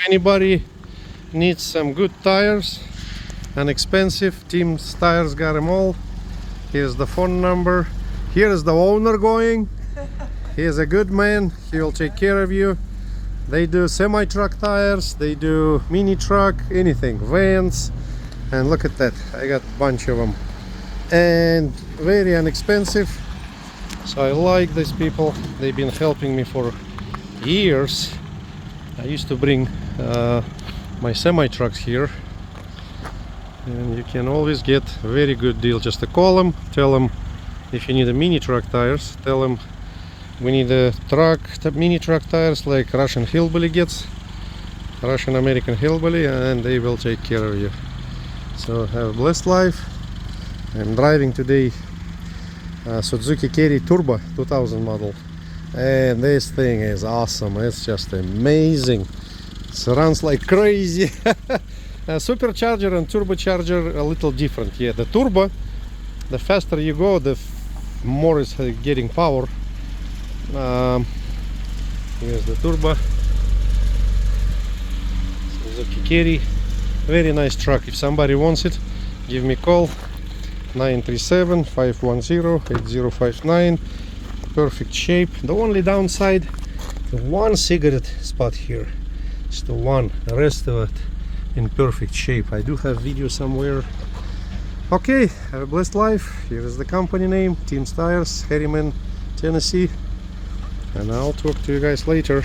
anybody needs some good tires, Unexpensive, Team's Tires got them all. Here's the phone number. Here is the owner going. He is a good man. He will take care of you. They do semi-truck tires, they do mini truck, anything, vans. And look at that, I got a bunch of them. And very inexpensive. So I like these people. They've been helping me for years. I used to bring my semi-trucks here. And you can always get a very good deal. Just to call them, tell them if you need a mini truck tires, tell them we need a truck, mini truck tires like Russian hillbilly gets, Russian American hillbilly, and they will take care of you. So have a blessed life. I'm driving today Suzuki Carry Turbo 2000 model, and this thing is awesome. It's just amazing. It runs like crazy. Supercharger and turbocharger a little different. Yeah, the turbo, the faster you go, the more it's getting power. Here's the turbo. Suzuki Carry, very nice truck. If somebody wants it, give me a call. 937-510-8059. Perfect shape. The only downside, the one cigarette spot here. It's the one. The rest of it in perfect shape. I do have video somewhere. Okay, have a blessed life. Here is the company name, Team's Tires, Harriman, Tennessee. And I'll talk to you guys later.